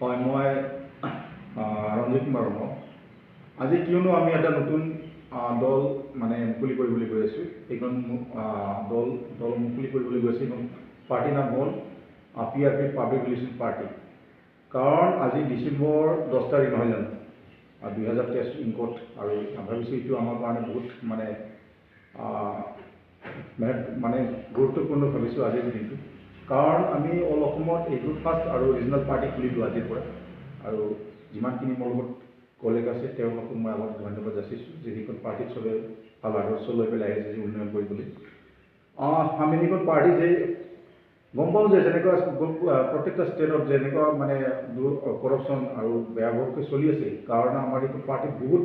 হয় মই ৰঞ্জিত কুমাৰ বৰ্মা আজি কিয়নো আমি এটা নতুন দল মানে মুকলি কৰিবলৈ গৈ আছোঁ এইখন দল মুকলি কৰিবলৈ গৈছে এইখন পাৰ্টিৰ নাম হ'ল PRP পাব্লিক ৰিলেশ্যন পাৰ্টি কাৰণ আজি ডিচেম্বৰ 10 তাৰিখ নহয় জানো 2023 ইনকত আৰু ভাবিছোঁ এইটো আমাৰ কাৰণে বহুত মানে গুৰুত্বপূৰ্ণ ভাবিছোঁ আজিৰ দিনটো কাৰণ আমি অল অসমত এইটো ফাৰ্ষ্ট আৰু ৰিজনেল পাৰ্টি খুলিলোঁ আজিৰ পৰা আৰু যিমানখিনি মোৰ লগত কলেজ আছে তেওঁলোকক মই আগত ধন্যবাদ যাচিছোঁ যে সেইখন পাৰ্টিত চবে ভাল আদৰ্শ লৈ পেলাই আহিছে যে উন্নয়ন কৰিবলৈ আমি সেইখন পাৰ্টি যে গম পাওঁ যে যেনেকুৱা প্ৰত্যেকটা ষ্টেটত যেনেকুৱা মানে কৰাপশ্যন আৰু বেয়া ভাৱকৈ চলি আছে কাৰণে আমাৰ এইখন পাৰ্টি বহুত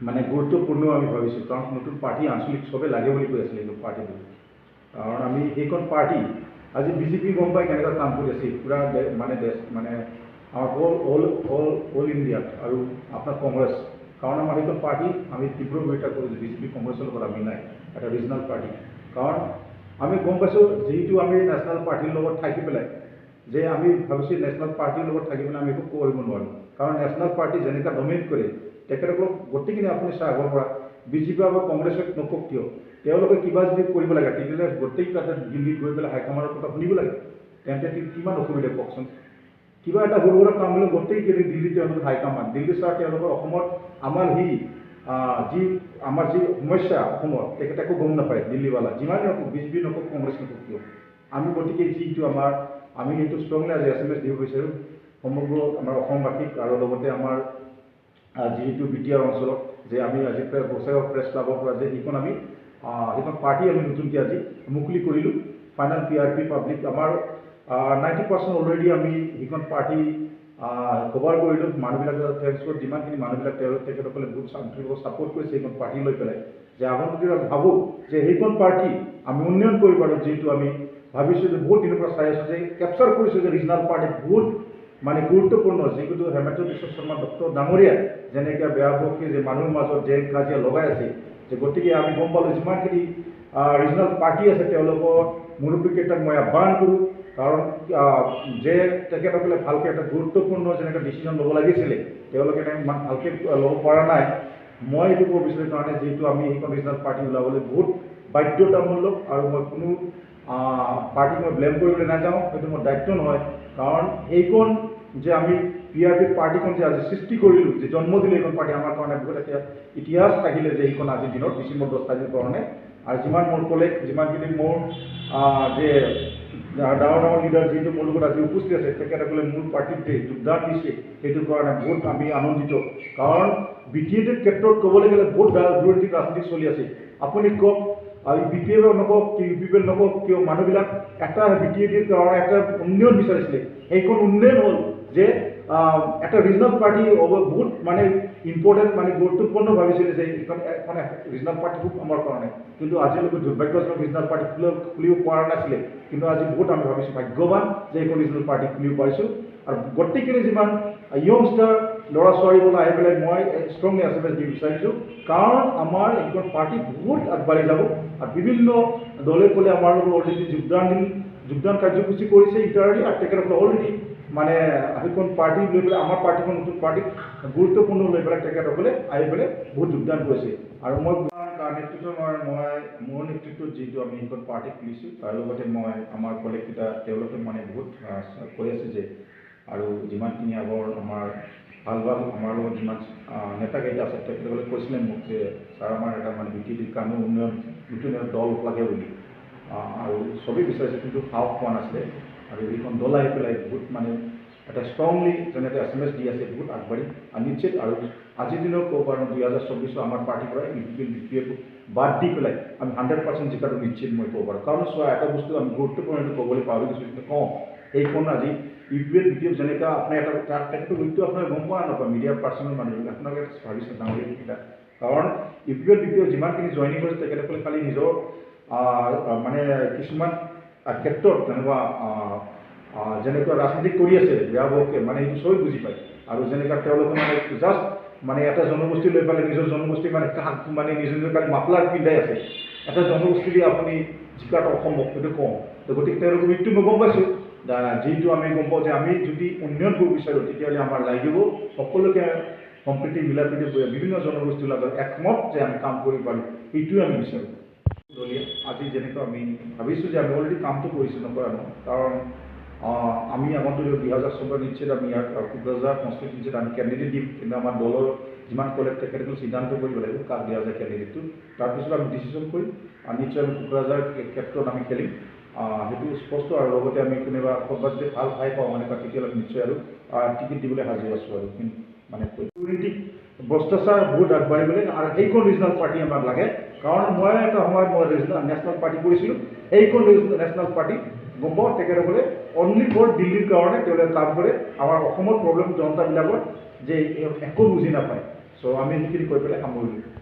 মানে গুৰুত্বপূৰ্ণ আমি ভাবিছোঁ কাৰণ নতুন পাৰ্টি আঞ্চলিক চবে লাগে বুলি কৈ আছিলে এইখন পাৰ্টিটো কাৰণ আমি সেইখন পাৰ্টি আজি বিজেপি গম পাই কেনেকুৱা কাম কৰি আছে পুৰা মানে আমাৰ অল ইণ্ডিয়াত আৰু আপোনাৰ কংগ্ৰেছ কাৰণ আমাৰ সেইখন পাৰ্টি আমি তীব্ৰ বিৰোধিতা কৰোঁ যে বিজেপি কংগ্ৰেছৰ লগত আমি নাই এটা ৰিজনেল পাৰ্টি কাৰণ আমি গম পাইছোঁ যিহেতু আমি নেশ্যনেল পাৰ্টিৰ লগত থাকি পেলাই যে আমি ভাবিছোঁ নেশ্যনেল পাৰ্টিৰ লগত থাকি পেলাই আমি একো কৰিব নোৱাৰোঁ কাৰণ নেশ্যনেল পাৰ্টি যেনেকুৱা ডমিনেট কৰে তেখেতসকলক গোটেইখিনি আপুনি চাই আগৰ পৰা বিজেপি বা কংগ্ৰেছক নকওক কিয় তেওঁলোকে কিবা যদি কৰিব লাগে তেতিয়াহ'লে গোটেইকেইটা দিল্লীত গৈ পেলাই হাইকমাণ্ডৰ কথা শুনিব লাগে তেন্তে কিমান অসুবিধা কওকচোন কিবা এটা সৰু সুৰা কাম হ'লে গোটেইখিনি দিল্লীত তেওঁলোকে হাইকমাণ্ড দিল্লী ছাৰ তেওঁলোকৰ অসমত আমাৰ যি সমস্যা অসমত তেখেতে একো গম নাপায় দিল্লীৱালা যিমানেই নকওক বিজেপি নকওক কংগ্ৰেছ নকওক কিয় আমি গতিকে যিটো আমি সেইটো ষ্ট্ৰংলি আজি SMS দিব বিচাৰোঁ সমগ্ৰ আমাৰ অসমবাসীক আৰু লগতে আমাৰ যিহেতু BTR অঞ্চলত যে আমি আজি বছৰেকৰ প্ৰেছ ক্লাবৰ পৰা যে সেইখন পাৰ্টি আমি নতুনকৈ আজি মুকলি কৰিলোঁ ফাইনেল PRP পাব্লিক আমাৰ 90% অলৰেডি আমি সেইখন পাৰ্টি কভাৰ কৰিলোঁ মানুহবিলাক ফেচবুকত যিমানখিনি মানুহবিলাক তেখেতসকলে বহুত ছাপোৰ্ট কৰিছে সেইখন পাৰ্টি লৈ পেলাই যে আগন্তুক আমি ভাবোঁ যে সেইখন পাৰ্টি আমি উন্নয়ন কৰিব পাৰোঁ যিহেতু আমি ভাবিছোঁ যে বহুত দিনৰ পৰা চাই আছোঁ যে কেপচাৰ কৰিছোঁ যে ৰিজনেল পাৰ্টি বহুত মানে গুৰুত্বপূৰ্ণ যিটো হেমন্ত বিশ্ব শৰ্মা ডক্টৰ ডাঙৰীয়া যেনেকৈ বেয়া ভোগকে যে মানুহৰ মাজত জেল কাজিয়া লগাই আছে যে গতিকে আমি গম পালোঁ যিমানখিনি ৰিজনেল পাৰ্টি আছে তেওঁলোকৰ মুৰব্বীকেইটাক মই আহ্বান কৰোঁ কাৰণ যে তেখেতসকলে ভালকৈ এটা গুৰুত্বপূৰ্ণ যেনেকৈ ডিচিশ্যন ল'ব লাগিছিলে তেওঁলোকে ইমান ভালকৈ ল'ব পৰা নাই মই এইটো ক'ব বিচাৰোঁ কাৰণে যিহেতু আমি সেইখন ৰিজনেল পাৰ্টি ওলাবলৈ বহুত বাধ্যতামূলক আৰু মই কোনো পাৰ্টিক মই ব্লেম কৰিবলৈ নাযাওঁ সেইটো মোৰ দায়িত্ব নহয় কাৰণ এইখন যে আমি PRP পাৰ্টিখন যে আজি সৃষ্টি কৰিলোঁ যে জন্ম দিলে এইখন পাৰ্টি আমাৰ কাৰণে বহুত এটা ইতিহাস থাকিলে যে এইখন আজিৰ দিনত ডিচেম্বৰ 10 তাৰিখৰ কাৰণে আৰু যিমান মোৰ কলেজ যিমানখিনি মোৰ যে ডাঙৰ লিডাৰ যিহেতু মোৰ লগত আজি উপস্থিত আছে তেখেতসকলে মোৰ পাৰ্টিত যে যোগদান দিছে সেইটোৰ কাৰণে বহুত আমি আনন্দিত কাৰণ BTAৰ ক্ষেত্ৰত ক'বলৈ গ'লে বহুত দুৰ্নীতি ৰাজনীতি চলি আছে আপুনি কওক BPL নকওক কি UPPL নকওক কিয় মানুহবিলাক এটা BTAৰ কাৰণে এটা উন্নয়ন বিচাৰিছিলে সেইখন উন্নয়ন হ'ল যে এটা ৰিজনেল পাৰ্টি বহুত মানে ইম্পৰ্টেণ্ট মানে গুৰুত্বপূৰ্ণ ভাবিছিলে যে এইখন এখন ৰিজনেল পাৰ্টি খুব আমাৰ কাৰণে কিন্তু আজিলৈকে দুৰ্ভাগ্যজনক ৰিজনেল পাৰ্টি খুলিব পৰা নাছিলে কিন্তু আজি বহুত আমি ভাবিছোঁ ভাগ্যৱান যে এইখন ৰিজনেল পাৰ্টি খুলিব পাৰিছোঁ আৰু গোটেইখিনি যিমান য়ংষ্টাৰ ল'ৰা ছোৱালীবোৰ আহি পেলাই মই ষ্ট্ৰংলি SMS দিব বিচাৰিছোঁ কাৰণ আমাৰ এইখন পাৰ্টি বহুত আগবাঢ়ি যাব আৰু বিভিন্ন দলে ক'লে আমাৰ লগত অলৰেডি যোগদান কাৰ্যসূচী কৰিছে ইণ্টাৰলি আৰু তেখেতসকলে অলৰেডি মানে সেইখন পাৰ্টি লৈ পেলাই আমাৰ পাৰ্টিখন নতুন পাৰ্টিক গুৰুত্বপূৰ্ণ লৈ পেলাই তেখেতসকলে আহি পেলাই বহুত যোগদান কৰিছে আৰু মই মোৰ নেতৃত্বত যিটো আমি সেইখন পাৰ্টি খুলিছোঁ তাৰ লগতে মই আমাৰ কলেজকেইটা তেওঁলোকে মানে বহুত কৈ আছে যে আৰু যিমানখিনি আগৰ আমাৰ ভাল আমাৰ লগত যিমান নেতাকেইটা আছে তেখেতসকলে কৈছিলে মোক যে ছাৰ আমাৰ এটা মানে BTAৰ কাৰণে নতুন দল লাগে বুলি আৰু চবেই বিচাৰিছে কিন্তু সাহস পোৱা নাছিলে আৰু এইখন দল আহি পেলাই বহুত মানে এটা ষ্ট্ৰংলি যেনেকৈ SMS দি আছে বহুত আগবাঢ়ি নিশ্চিত আৰু আজিৰ দিনৰ ক'ব পাৰোঁ 2024 আমাৰ পাৰ্টিৰ পৰা UPPL BPF বাদ দি পেলাই আমি 100% জিকাটো নিশ্চিত মই ক'ব পাৰোঁ কাৰণ চোৱা এটা বস্তু আমি গুৰুত্বপূৰ্ণ ক'বলৈ পাহৰি গৈছোঁ কিন্তু কওঁ এইখন আজি UPPL BPF যেনেকুৱা আপোনাৰ এটা তেখেতক হয়তো আপোনাৰ গম পোৱা নাপায় মিডিয়া পাৰ্চনেল মানুহবিলাক আপোনালোকে ভাবিছে ডাঙৰীয়া কাৰণ UPPL BPF যিমানখিনি জইনিং কৰিছে তেখেতসকলে খালি নিজৰ মানে কিছুমান ক্ষেত্ৰত যেনেকুৱা ৰাজনীতি কৰি আছে বেয়া ভোগকে মানে সেইটো চবেই বুজি পায় আৰু যেনেকুৱা তেওঁলোকে মানে জাষ্ট মানে এটা জনগোষ্ঠী লৈ পেলাই নিজৰ জনগোষ্ঠী মানে নিজৰ কালি মাফলাৰ পিন্ধাই আছে এটা জনগোষ্ঠী আপুনি জিকাটো অসম্ভৱ সেইটো কওঁ তো গতিকে তেওঁলোকে মৃত্যু মই গম পাইছোঁ যিটো আমি গম পাওঁ যে আমি যদি উন্নয়ন কৰিব বিচাৰোঁ তেতিয়াহ'লে আমাৰ লাগিব সকলোকে সম্প্ৰীতি মিলাপ্ৰীতি বিভিন্ন জনগোষ্ঠীৰ লগত একমত যে আমি কাম কৰিব পাৰোঁ, এইটোৱে আমি বিচাৰোঁ। আজি যেনেকৈ আমি ভাবিছোঁ যে আমি অলৰেডি কামটো কৰিছোঁ নকৰা নহয়, কাৰণ আমি আগন্তুক 2014 নিশ্চিত আমি ইয়াত কোকৰাঝাৰ কনষ্টিটিউৱেঞ্চিত আমি কেণ্ডিডেট দিম, কিন্তু আমাৰ দলৰ যিমান কলে তেখেতসকলে সিদ্ধান্ত কৰিব লাগিব কাক দিয়া যায় কেণ্ডিডেটটো, তাৰপিছত আমি ডিচিশ্যন কৰিম আৰু নিশ্চয় আমি কোকৰাঝাৰ ক্ষেত্ৰত আমি খেলিম, সেইটো স্পষ্ট। আৰু লগতে আমি কোনোবা ক'ৰবাত যদি ভাল ঠাই পাওঁ মানে তেতিয়াহ'লে নিশ্চয় আৰু টিকেট দিবলৈ সাজু আছোঁ আৰু মানে দুৰ্নীতি ভ্ৰষ্টাচাৰ বহুত আগবাঢ়িবলৈ আৰু সেইখন ৰিজনেল পাৰ্টি আমাক লাগে, কাৰণ মই এটা সময়ত মই নেশ্যনেল পাৰ্টি কৰিছিলোঁ, সেইখন নেশ্যনেল পাৰ্টি গম পাওঁ তেখেতসকলে অনলি ফৰ দিল্লীৰ কাৰণে তেওঁলোকে কাম কৰে, আমাৰ অসমৰ প্ৰব্লেম জনতাবিলাকৰ যে একো বুজি নাপায়। চ' আমি সেইখিনি কৈ পেলাই সামৰিলোঁ।